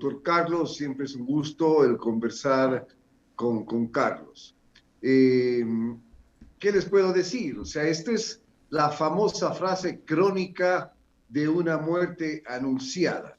doctor Carlos. Siempre es un gusto el conversar con Carlos. Eh, ¿Qué les puedo decir? O sea, esta es la famosa frase crónica de una muerte anunciada.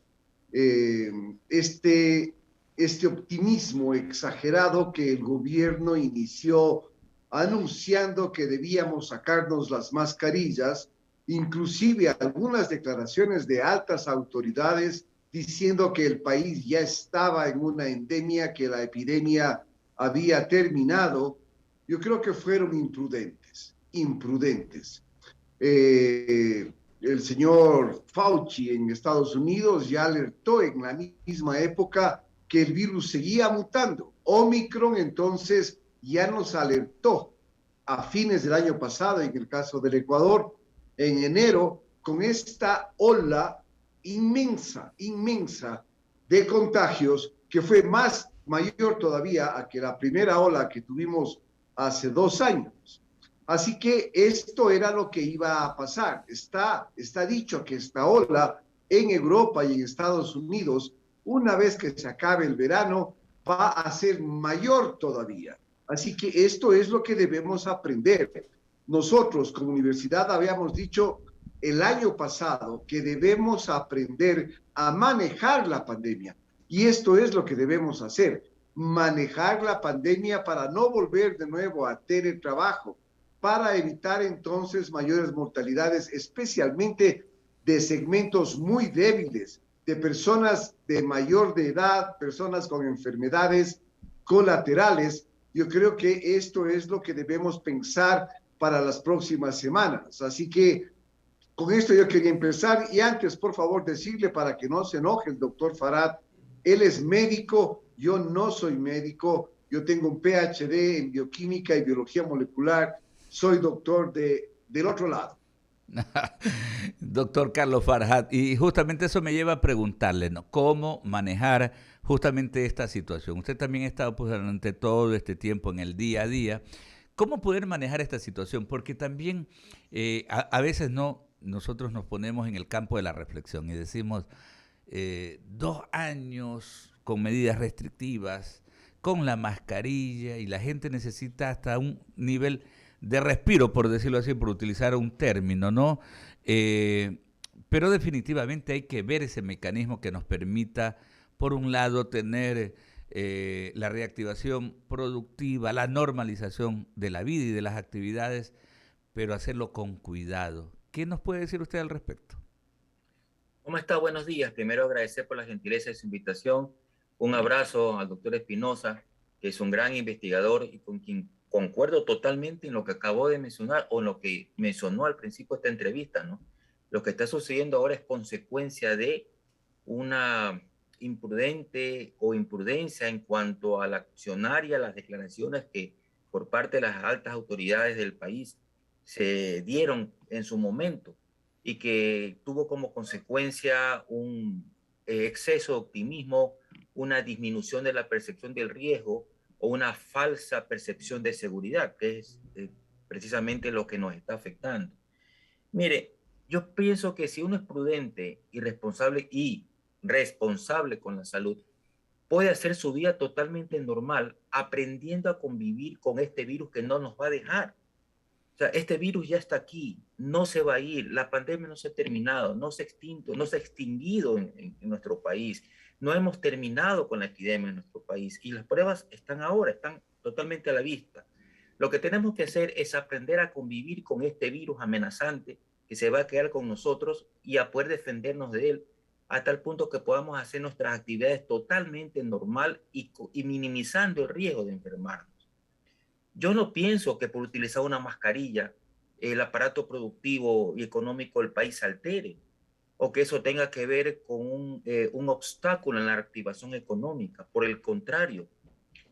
Eh, este, este optimismo exagerado que el gobierno inició anunciando que debíamos sacarnos las mascarillas, inclusive algunas declaraciones de altas autoridades diciendo que el país ya estaba en una endemia, que la epidemia había terminado. Yo creo que fueron imprudentes. El señor Fauci en Estados Unidos ya alertó en la misma época que el virus seguía mutando. Omicron entonces ya nos alertó a fines del año pasado, en el caso del Ecuador, en enero, con esta ola inmensa de contagios que fue mayor todavía a que la primera ola que tuvimos hace 2 años. Así que esto era lo que iba a pasar. Está dicho que esta ola en Europa y en Estados Unidos, una vez que se acabe el verano, va a ser mayor todavía. Así que esto es lo que debemos aprender. Nosotros como universidad habíamos dicho el año pasado que debemos aprender a manejar la pandemia. Y esto es lo que debemos hacer, manejar la pandemia para no volver de nuevo a teletrabajo, para evitar entonces mayores mortalidades, especialmente de segmentos muy débiles, de personas de mayor de edad, personas con enfermedades colaterales. Yo creo que esto es lo que debemos pensar para las próximas semanas. Así que con esto yo quería empezar y antes, por favor, decirle para que no se enoje el doctor Farad, él es médico, yo no soy médico, yo tengo un PhD en bioquímica y biología molecular, soy doctor del otro lado. Doctor Carlos Farhat, y justamente eso me lleva a preguntarle, ¿no? ¿Cómo manejar justamente esta situación? Usted también ha estado pues, durante todo este tiempo en el día a día. ¿Cómo poder manejar esta situación? Porque también a veces no, nosotros nos ponemos en el campo de la reflexión y decimos 2 años con medidas restrictivas, con la mascarilla y la gente necesita hasta un nivel de respiro, por decirlo así, por utilizar un término, ¿no? Eh, pero definitivamente hay que ver ese mecanismo que nos permita, por un lado, tener la reactivación productiva, la normalización de la vida y de las actividades, pero hacerlo con cuidado. ¿Qué nos puede decir usted al respecto? ¿Cómo está? Buenos días. Primero agradecer por la gentileza de su invitación. Un abrazo al doctor Espinosa, que es un gran investigador y con quien concuerdo totalmente en lo que acabó de mencionar o en lo que mencionó al principio de esta entrevista, ¿no? Lo que está sucediendo ahora es consecuencia de una imprudente o imprudencia en cuanto al accionar y a las declaraciones que por parte de las altas autoridades del país se dieron en su momento y que tuvo como consecuencia un exceso de optimismo, una disminución de la percepción del riesgo o una falsa percepción de seguridad, que es precisamente lo que nos está afectando. Mire, yo pienso que si uno es prudente y responsable con la salud, puede hacer su vida totalmente normal, aprendiendo a convivir con este virus que no nos va a dejar. O sea, este virus ya está aquí, no se va a ir, la pandemia no se ha terminado, no se ha extinguido en nuestro país, no hemos terminado con la epidemia en nuestro país y las pruebas están ahora, están totalmente a la vista. Lo que tenemos que hacer es aprender a convivir con este virus amenazante que se va a quedar con nosotros y a poder defendernos de él a tal punto que podamos hacer nuestras actividades totalmente normal y minimizando el riesgo de enfermarnos. Yo no pienso que por utilizar una mascarilla el aparato productivo y económico del país se altere o que eso tenga que ver con un obstáculo en la reactivación económica. Por el contrario,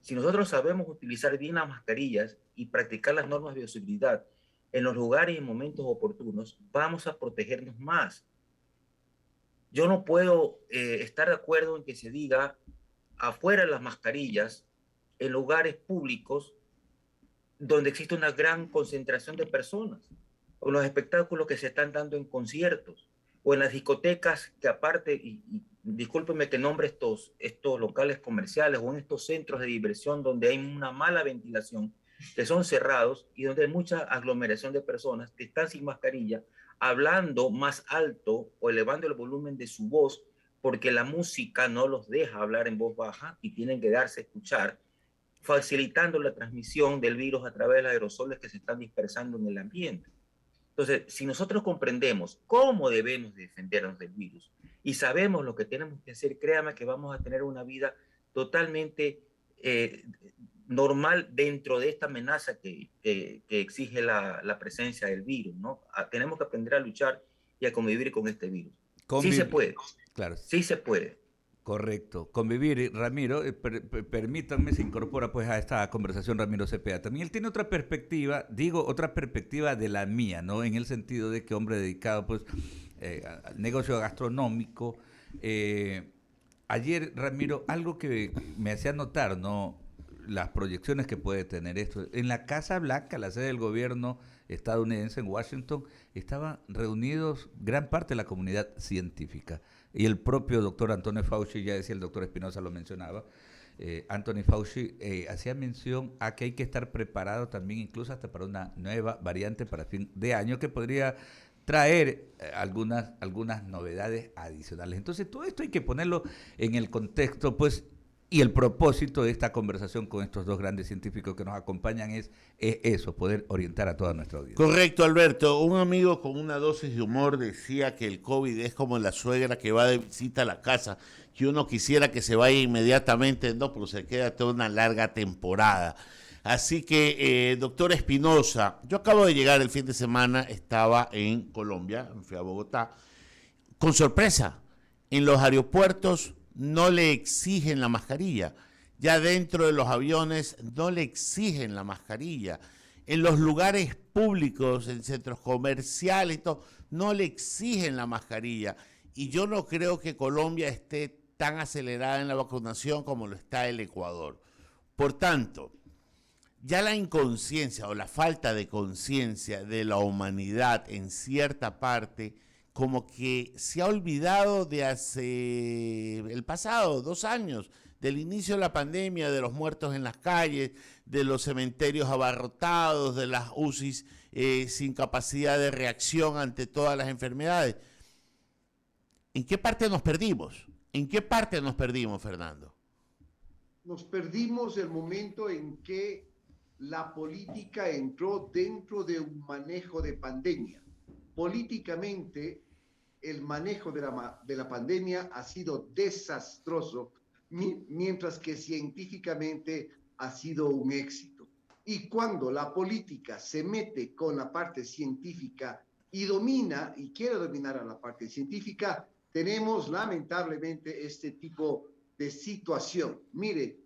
si nosotros sabemos utilizar bien las mascarillas y practicar las normas de bioseguridad en los lugares y momentos oportunos, vamos a protegernos más. Yo no puedo estar de acuerdo en que se diga afuera las mascarillas en lugares públicos donde existe una gran concentración de personas, o los espectáculos que se están dando en conciertos, o en las discotecas que aparte, y discúlpeme que nombre estos locales comerciales o en estos centros de diversión donde hay una mala ventilación, que son cerrados y donde hay mucha aglomeración de personas que están sin mascarilla, hablando más alto o elevando el volumen de su voz, porque la música no los deja hablar en voz baja y tienen que darse a escuchar, facilitando la transmisión del virus a través de los aerosoles que se están dispersando en el ambiente. Entonces, si nosotros comprendemos cómo debemos defendernos del virus y sabemos lo que tenemos que hacer, créame que vamos a tener una vida totalmente normal dentro de esta amenaza que exige la presencia del virus, ¿no? Tenemos que aprender a luchar y a convivir con este virus. Sí se puede. Claro. Sí se puede. Correcto. Convivir, Ramiro, permítanme, se incorpora pues a esta conversación Ramiro Cepeda. También él tiene otra perspectiva, digo, otra perspectiva de la mía, ¿no? En el sentido de que hombre dedicado pues al negocio gastronómico. Ayer, Ramiro, algo que me hacía notar, ¿no? Las proyecciones que puede tener esto. En la Casa Blanca, la sede del gobierno estadounidense en Washington, estaban reunidos gran parte de la comunidad científica. Y el propio doctor Anthony Fauci, ya decía el doctor Espinosa, lo mencionaba, Anthony Fauci hacía mención a que hay que estar preparado también incluso hasta para una nueva variante para fin de año que podría traer algunas novedades adicionales. Entonces todo esto hay que ponerlo en el contexto, pues, y el propósito de esta conversación con estos dos grandes científicos que nos acompañan es eso, poder orientar a toda nuestra audiencia. Correcto, Alberto. Un amigo con una dosis de humor decía que el COVID es como la suegra que va de visita a la casa, que uno quisiera que se vaya inmediatamente, no, pero se queda toda una larga temporada. Así que, doctor Espinosa, yo acabo de llegar el fin de semana, estaba en Colombia, fui a Bogotá, con sorpresa, en los aeropuertos no le exigen la mascarilla. Ya dentro de los aviones no le exigen la mascarilla. En los lugares públicos, en centros comerciales, no le exigen la mascarilla. Y yo no creo que Colombia esté tan acelerada en la vacunación como lo está el Ecuador. Por tanto, ya la inconsciencia o la falta de conciencia de la humanidad en cierta parte como que se ha olvidado de hace el pasado, 2 años, del inicio de la pandemia, de los muertos en las calles, de los cementerios abarrotados, de las UCIs sin capacidad de reacción ante todas las enfermedades. ¿En qué parte nos perdimos? ¿En qué parte nos perdimos, Fernando? Nos perdimos el momento en que la política entró dentro de un manejo de pandemia. Políticamente, el manejo de la pandemia ha sido desastroso, mientras que científicamente ha sido un éxito. Y cuando la política se mete con la parte científica y domina y quiere dominar a la parte científica, tenemos lamentablemente este tipo de situación. Mire,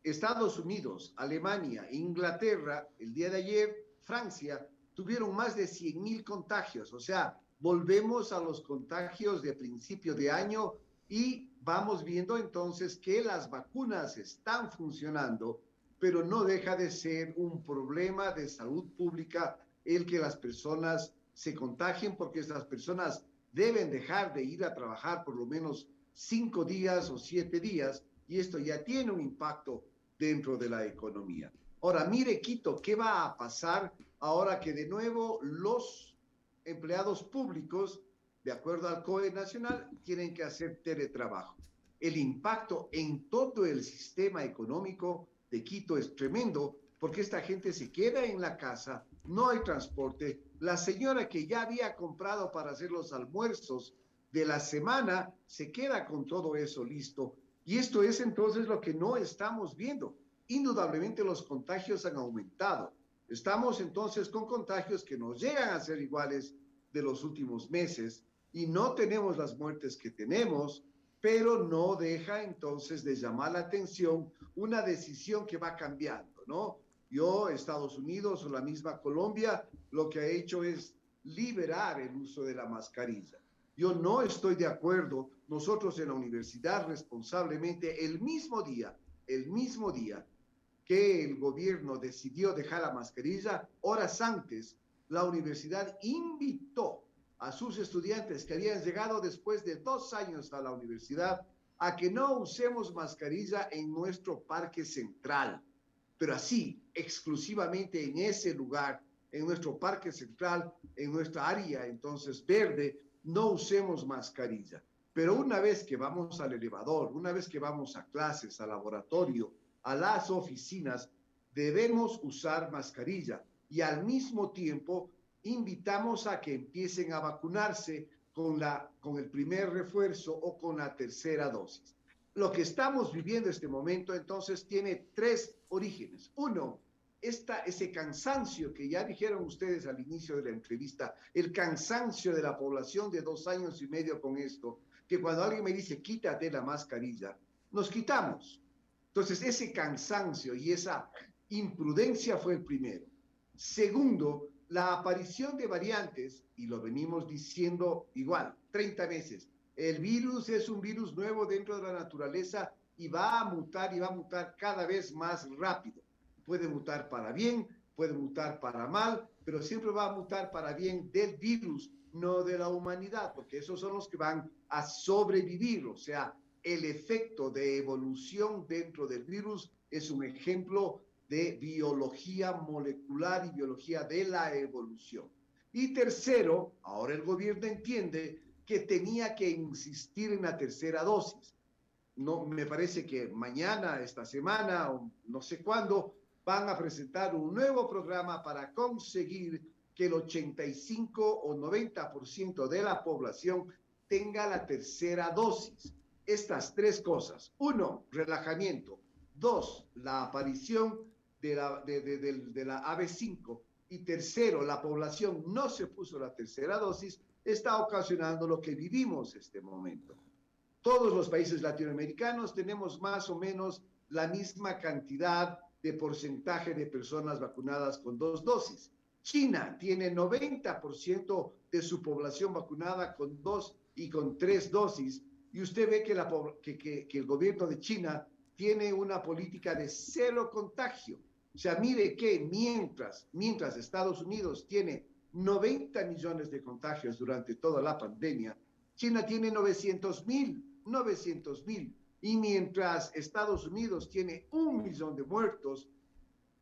Estados Unidos, Alemania, Inglaterra, el día de ayer, Francia, tuvieron más de 100,000 contagios. O sea, volvemos a los contagios de principio de año y vamos viendo entonces que las vacunas están funcionando, pero no deja de ser un problema de salud pública el que las personas se contagien, porque estas personas deben dejar de ir a trabajar por lo menos 5 días o 7 días, y esto ya tiene un impacto dentro de la economía. Ahora, mire, Quito, ¿qué va a pasar ahora que de nuevo los empleados públicos, de acuerdo al COE nacional, tienen que hacer teletrabajo? El impacto en todo el sistema económico de Quito es tremendo, porque esta gente se queda en la casa, no hay transporte. La señora que ya había comprado para hacer los almuerzos de la semana se queda con todo eso listo. Y esto es entonces lo que no estamos viendo. Indudablemente los contagios han aumentado. Estamos entonces con contagios que nos llegan a ser iguales de los últimos meses y no tenemos las muertes que tenemos, pero no deja entonces de llamar la atención una decisión que va cambiando, ¿no? Estados Unidos o la misma Colombia, lo que ha hecho es liberar el uso de la mascarilla. Yo no estoy de acuerdo. Nosotros en la universidad responsablemente el mismo día que el gobierno decidió dejar la mascarilla, horas antes, la universidad invitó a sus estudiantes que habían llegado después de 2 años a la universidad a que no usemos mascarilla en nuestro parque central, pero así, exclusivamente en ese lugar, en nuestro parque central, en nuestra área entonces verde, no usemos mascarilla. Pero una vez que vamos al elevador, una vez que vamos a clases, al laboratorio, a las oficinas, debemos usar mascarilla y al mismo tiempo invitamos a que empiecen a vacunarse con el primer refuerzo o con la tercera dosis. Lo que estamos viviendo en este momento entonces tiene 3 orígenes. Uno, ese cansancio que ya dijeron ustedes al inicio de la entrevista, el cansancio de la población de 2 años y medio con esto, que cuando alguien me dice quítate la mascarilla, nos quitamos. Entonces ese cansancio y esa imprudencia fue el primero. Segundo, la aparición de variantes, y lo venimos diciendo igual, 30 meses. El virus es un virus nuevo dentro de la naturaleza y va a mutar cada vez más rápido. Puede mutar para bien, puede mutar para mal, pero siempre va a mutar para bien del virus, no de la humanidad, porque esos son los que van a sobrevivir. O sea, el efecto de evolución dentro del virus es un ejemplo de biología molecular y biología de la evolución. Y tercero, ahora el gobierno entiende que tenía que insistir en la tercera dosis. No, me parece que mañana, esta semana, o no sé cuándo, van a presentar un nuevo programa para conseguir que el 85 o 90% de la población tenga la tercera dosis. Estas 3 cosas. 1, relajamiento. 2, la aparición de la AB5. Y tercero, la población no se puso la tercera dosis, está ocasionando lo que vivimos este momento. Todos los países latinoamericanos tenemos más o menos la misma cantidad de porcentaje de personas vacunadas con 2 dosis. China tiene 90% de su población vacunada con 2 y con 3 dosis, y usted ve que el gobierno de China tiene una política de 0 contagio. O sea, mire que mientras Estados Unidos tiene 90 millones de contagios durante toda la pandemia, China tiene 900,000. Y mientras Estados Unidos tiene 1 millón de muertos,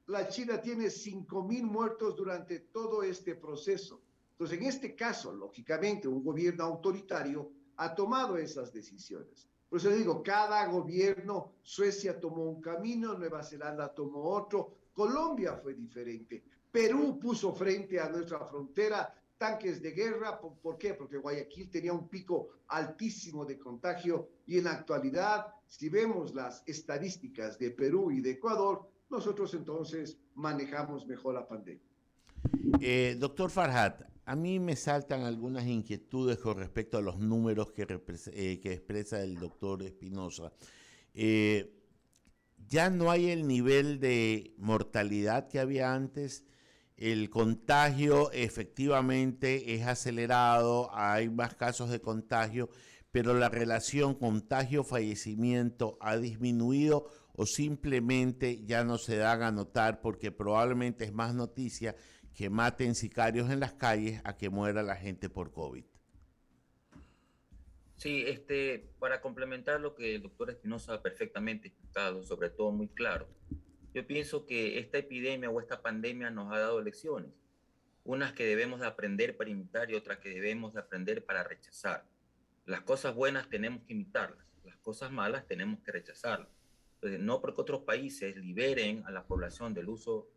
la China tiene 5,000 muertos durante todo este proceso. Entonces, en este caso, lógicamente, un gobierno autoritario ha tomado esas decisiones. Por eso digo, cada gobierno, Suecia tomó un camino, Nueva Zelanda tomó otro, Colombia fue diferente, Perú puso frente a nuestra frontera tanques de guerra. ¿Por qué? Porque Guayaquil tenía un pico altísimo de contagio y en la actualidad, si vemos las estadísticas de Perú y de Ecuador, nosotros entonces manejamos mejor la pandemia. Doctor Farhat, a mí me saltan algunas inquietudes con respecto a los números que expresa el doctor Espinosa. Ya no hay el nivel de mortalidad que había antes. El contagio efectivamente es acelerado, hay más casos de contagio, pero la relación contagio-fallecimiento ha disminuido o simplemente ya no se dan a notar porque probablemente es más noticia que maten sicarios en las calles a que muera la gente por COVID. Sí, para complementar lo que el doctor Espinosa ha perfectamente explicado, sobre todo muy claro, yo pienso que esta epidemia o esta pandemia nos ha dado lecciones, unas que debemos de aprender para imitar y otras que debemos de aprender para rechazar. Las cosas buenas tenemos que imitarlas, las cosas malas tenemos que rechazarlas. Entonces, no porque otros países liberen a la población del uso,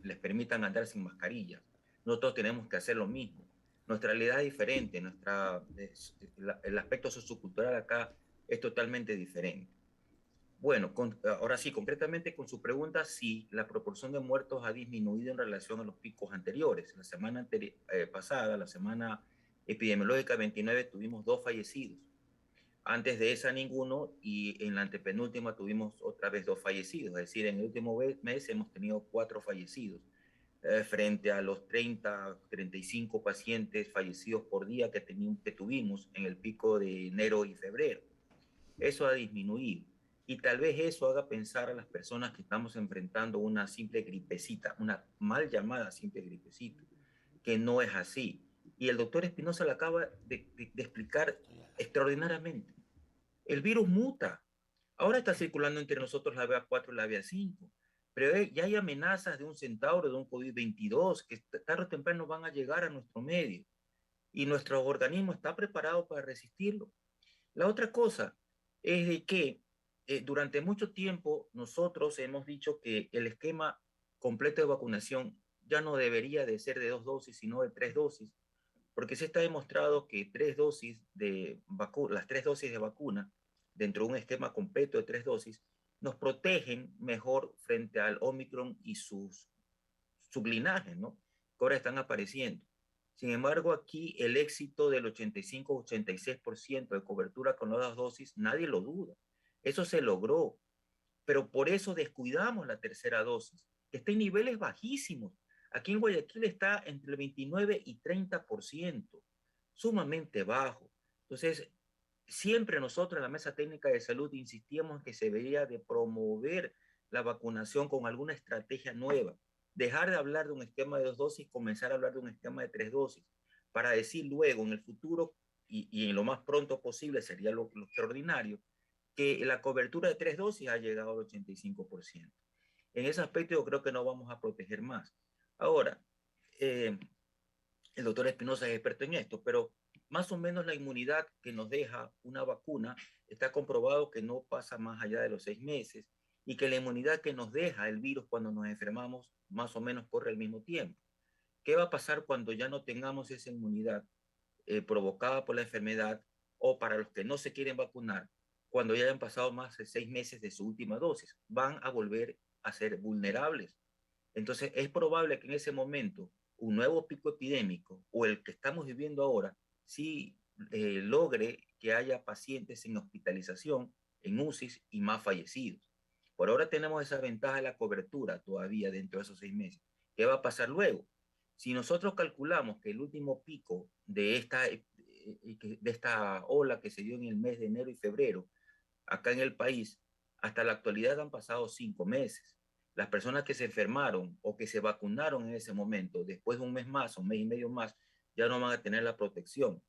les permitan andar sin mascarillas, nosotros tenemos que hacer lo mismo. Nuestra realidad es diferente, el aspecto sociocultural acá es totalmente diferente. Bueno, ahora sí, concretamente con su pregunta, sí, la proporción de muertos ha disminuido en relación a los picos anteriores. La semana pasada, la semana epidemiológica 29, tuvimos 2 fallecidos. Antes de esa ninguno, y en la antepenúltima tuvimos otra vez 2 fallecidos. Es decir, en el último mes hemos tenido 4 fallecidos, frente a los 30, 35 pacientes fallecidos por día que tuvimos en el pico de enero y febrero. Eso ha disminuido. Y tal vez eso haga pensar a las personas que estamos enfrentando una simple gripecita, una mal llamada simple gripecita, que no es así. Y el doctor Espinosa lo acaba de explicar extraordinariamente. El virus muta. Ahora está circulando entre nosotros la BA4 y la BA5, pero ya hay amenazas de un centauro, de un COVID-22, que tarde o temprano van a llegar a nuestro medio. Y nuestro organismo está preparado para resistirlo. La otra cosa es de que durante mucho tiempo nosotros hemos dicho que el esquema completo de vacunación ya no debería de ser de 2 dosis, sino de 3 dosis, porque se está demostrado que las 3 dosis de vacuna, dentro de un esquema completo de 3 dosis, nos protegen mejor frente al Omicron y sus sublinajes, ¿no? Que ahora están apareciendo. Sin embargo, aquí el éxito del 85-86% de cobertura con las 2 dosis, nadie lo duda. Eso se logró, pero por eso descuidamos la tercera dosis, que está en niveles bajísimos. Aquí en Guayaquil está entre el 29 y 30%, sumamente bajo. Entonces, siempre nosotros en la Mesa Técnica de Salud insistíamos que se debería de promover la vacunación con alguna estrategia nueva. Dejar de hablar de un esquema de 2 dosis, comenzar a hablar de un esquema de 3 dosis, para decir luego en el futuro y en lo más pronto posible, sería lo extraordinario, que la cobertura de 3 dosis ha llegado al 85%. En ese aspecto yo creo que no vamos a proteger más. Ahora, el doctor Espinosa es experto en esto, pero más o menos la inmunidad que nos deja una vacuna está comprobado que no pasa más allá de los 6 meses y que la inmunidad que nos deja el virus cuando nos enfermamos más o menos corre al mismo tiempo. ¿Qué va a pasar cuando ya no tengamos esa inmunidad provocada por la enfermedad, o para los que no se quieren vacunar, cuando ya hayan pasado más de 6 meses de su última dosis? Van a volver a ser vulnerables. Entonces es probable que en ese momento un nuevo pico epidémico o el que estamos viviendo ahora sí logre que haya pacientes en hospitalización, en UCIs y más fallecidos. Por ahora tenemos esa ventaja de la cobertura todavía dentro de esos 6 meses. ¿Qué va a pasar luego? Si nosotros calculamos que el último pico de esta ola que se dio en el mes de enero y febrero, acá en el país, hasta la actualidad han pasado 5 meses. Las personas que se enfermaron o que se vacunaron en ese momento, después de un mes más o un mes y medio más, ya no van a tener la protección.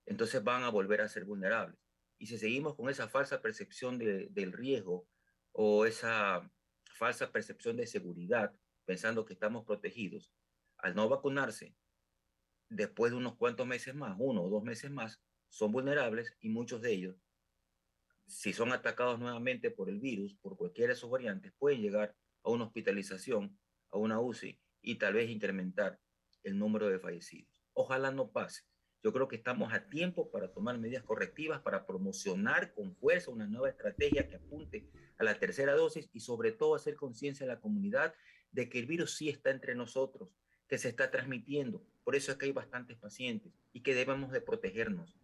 Entonces van a volver a ser vulnerables. Y si seguimos con esa falsa percepción del riesgo o esa falsa percepción de seguridad, pensando que estamos protegidos, al no vacunarse, después de unos cuantos meses más, 1 o 2 meses más, son vulnerables, y muchos de ellos, si son atacados nuevamente por el virus, por cualquiera de esos variantes, pueden llegar a una hospitalización, a una UCI, y tal vez incrementar el número de fallecidos. Ojalá no pase. Yo creo que estamos a tiempo para tomar medidas correctivas, para promocionar con fuerza una nueva estrategia que apunte a la tercera dosis, y sobre todo hacer conciencia en la comunidad de que el virus sí está entre nosotros, que se está transmitiendo. Por eso es que hay bastantes pacientes y que debemos de protegernos.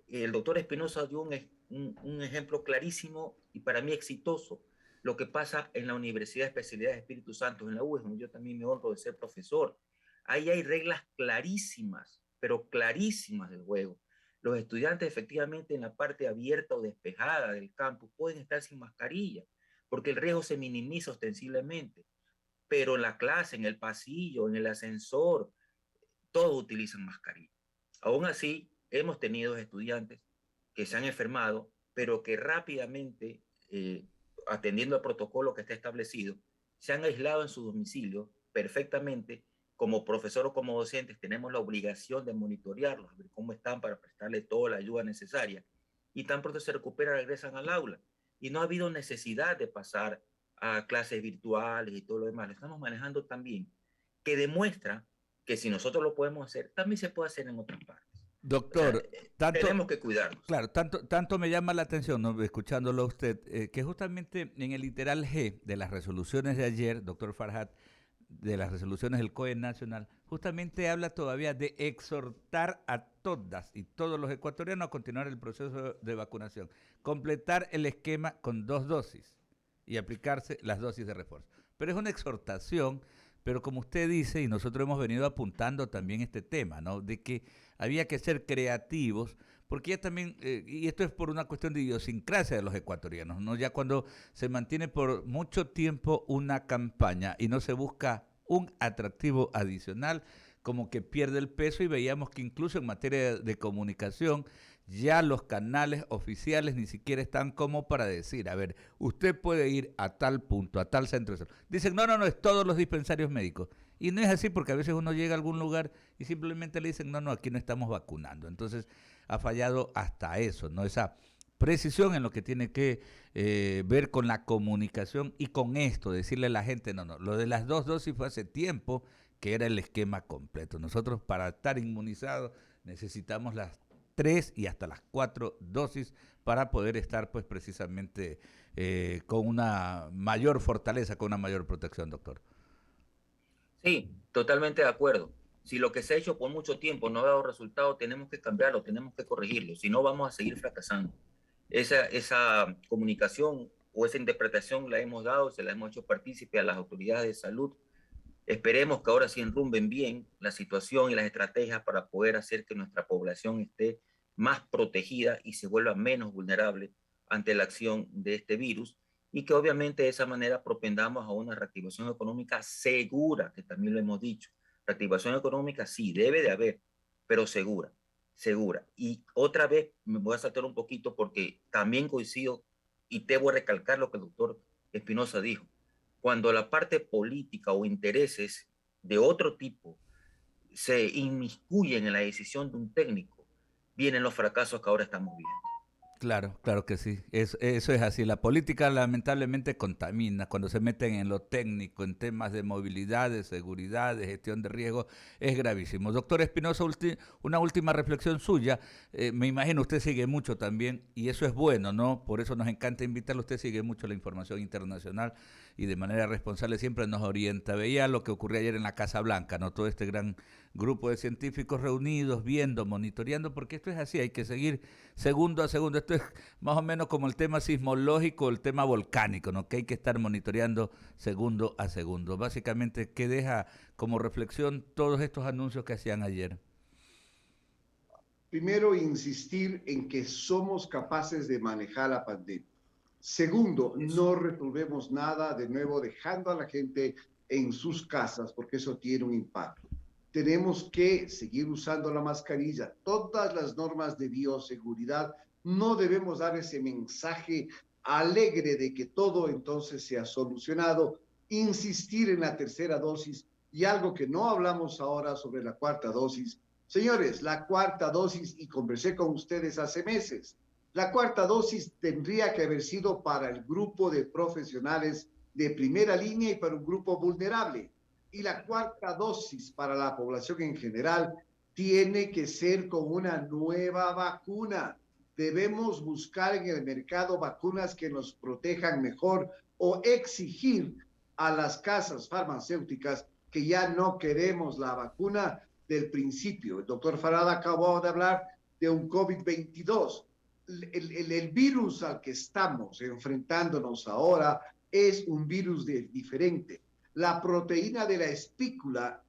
El doctor Espinosa dio un ejemplo clarísimo y para mí exitoso, lo que pasa en la Universidad de Especialidad de Espíritu Santo, en la UES, donde yo también me honro de ser profesor. Ahí hay reglas clarísimas, pero clarísimas del juego. Los estudiantes efectivamente en la parte abierta o despejada del campus pueden estar sin mascarilla, porque el riesgo se minimiza ostensiblemente, pero en la clase, en el pasillo, en el ascensor, todos utilizan mascarilla. Aún así, hemos tenido estudiantes que se han enfermado, pero que rápidamente, atendiendo al protocolo que está establecido, se han aislado en su domicilio perfectamente. Como profesor o como docentes tenemos la obligación de monitorearlos, ver cómo están para prestarle toda la ayuda necesaria. Y tan pronto se recuperan, regresan al aula. Y no ha habido necesidad de pasar a clases virtuales y todo lo demás. Lo estamos manejando también, que demuestra que si nosotros lo podemos hacer, también se puede hacer en otras partes. Doctor, O sea, tenemos que cuidarnos. Claro, tanto me llama la atención, ¿no?, escuchándolo a usted, que justamente en el literal G de las resoluciones de ayer, doctor Farhat, de las resoluciones del COE Nacional, justamente habla todavía de exhortar a todas y todos los ecuatorianos a continuar el proceso de vacunación, completar el esquema con 2 dosis y aplicarse las dosis de refuerzo. Pero es una exhortación. Pero como usted dice, y nosotros hemos venido apuntando también este tema, ¿no?, de que había que ser creativos, porque ya también, y esto es por una cuestión de idiosincrasia de los ecuatorianos, ¿no? Ya cuando se mantiene por mucho tiempo una campaña y no se busca un atractivo adicional, como que pierde el peso y veíamos que incluso en materia de comunicación ya los canales oficiales ni siquiera están como para decir, a ver, usted puede ir a tal punto, a tal centro de salud. Dicen, no, es todos los dispensarios médicos. Y no es así porque a veces uno llega a algún lugar y simplemente le dicen, no, aquí no estamos vacunando. Entonces ha fallado hasta eso, ¿no? Esa precisión en lo que tiene que ver con la comunicación y con esto, decirle a la gente, no, lo de las 2 dosis fue hace tiempo que era el esquema completo. Nosotros para estar inmunizados necesitamos las 3 y hasta las 4 dosis para poder estar pues precisamente con una mayor fortaleza, con una mayor protección, doctor. Sí, totalmente de acuerdo. Si lo que se ha hecho por mucho tiempo no ha dado resultado, tenemos que cambiarlo, tenemos que corregirlo, si no vamos a seguir fracasando. Esa comunicación o esa interpretación la hemos dado, se la hemos hecho partícipe a las autoridades de salud. Esperemos que ahora sí enrumben bien la situación y las estrategias para poder hacer que nuestra población esté más protegida y se vuelva menos vulnerable ante la acción de este virus, y que obviamente de esa manera propendamos a una reactivación económica segura, que también lo hemos dicho. Reactivación económica sí, debe de haber, pero segura, segura. Y otra vez me voy a saltar un poquito porque también coincido y debo recalcar lo que el doctor Espinosa dijo. Cuando la parte política o intereses de otro tipo se inmiscuyen en la decisión de un técnico, vienen los fracasos que ahora estamos viendo. Claro, claro que sí. Eso es así. La política lamentablemente contamina cuando se meten en lo técnico, en temas de movilidad, de seguridad, de gestión de riesgo, es gravísimo. Doctor Espinosa, una última reflexión suya. Me imagino usted sigue mucho también y eso es bueno, ¿no? Por eso nos encanta invitarlo. Usted sigue mucho la información internacional y de manera responsable siempre nos orienta. Veía lo que ocurrió ayer en la Casa Blanca, ¿no? Todo este gran grupo de científicos reunidos, viendo, monitoreando, porque esto es así, hay que seguir segundo a segundo. Esto es más o menos como el tema sismológico, el tema volcánico, ¿no? Que hay que estar monitoreando segundo a segundo. Básicamente, ¿qué deja como reflexión todos estos anuncios que hacían ayer? Primero, insistir en que somos capaces de manejar la pandemia. Segundo, no resolvemos nada de nuevo dejando a la gente en sus casas porque eso tiene un impacto. Tenemos que seguir usando la mascarilla, todas las normas de bioseguridad. No debemos dar ese mensaje alegre de que todo entonces se ha solucionado. Insistir en la tercera dosis y algo que no hablamos ahora sobre la cuarta dosis. Señores, la cuarta dosis, y conversé con ustedes hace meses, la cuarta dosis tendría que haber sido para el grupo de profesionales de primera línea y para un grupo vulnerable. Y la cuarta dosis para la población en general tiene que ser con una nueva vacuna. Debemos buscar en el mercado vacunas que nos protejan mejor o exigir a las casas farmacéuticas que ya no queremos la vacuna del principio. El doctor Farad acabó de hablar de un COVID-22. El virus al que estamos enfrentándonos ahora es un virus diferente. La proteína de la espícula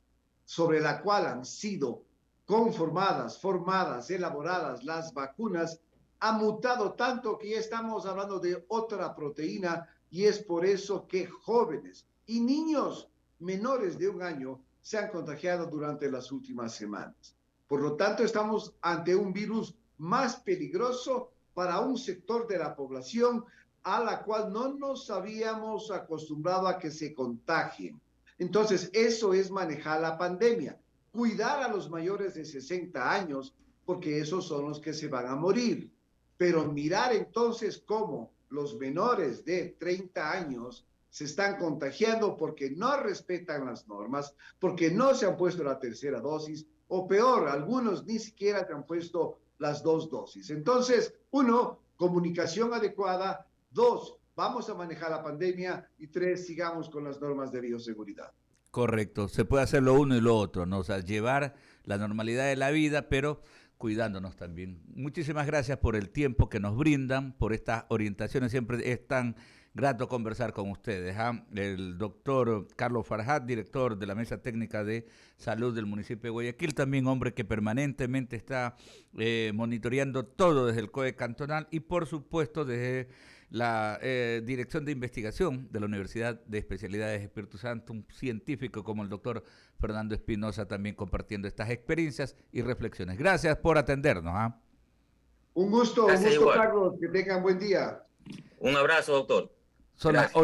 sobre la cual han sido conformadas, formadas, elaboradas las vacunas ha mutado tanto que ya estamos hablando de otra proteína, y es por eso que jóvenes y niños menores de 1 año se han contagiado durante las últimas semanas. Por lo tanto, estamos ante un virus más peligroso para un sector de la población a la cual no nos habíamos acostumbrado a que se contagien. Entonces, eso es manejar la pandemia. Cuidar a los mayores de 60 años, porque esos son los que se van a morir. Pero mirar entonces cómo los menores de 30 años se están contagiando porque no respetan las normas, porque no se han puesto la tercera dosis, o peor, algunos ni siquiera se han puesto las 2 dosis. Entonces, 1, comunicación adecuada; 2, vamos a manejar la pandemia; y 3, sigamos con las normas de bioseguridad. Correcto, se puede hacer lo uno y lo otro, ¿no? O sea, llevar la normalidad de la vida, pero cuidándonos también. Muchísimas gracias por el tiempo que nos brindan, por estas orientaciones. Siempre es tan grato conversar con ustedes. El doctor Carlos Farhat, director de la Mesa Técnica de Salud del municipio de Guayaquil, también hombre que permanentemente está monitoreando todo desde el COE cantonal y por supuesto desde la Dirección de Investigación de la Universidad de Especialidades Espíritu Santo, un científico como el doctor Fernando Espinosa también compartiendo estas experiencias y reflexiones. Gracias por atendernos. Un gusto, Gracias, igual. Carlos, que tengan buen día. Un abrazo, doctor. Son Gracias. las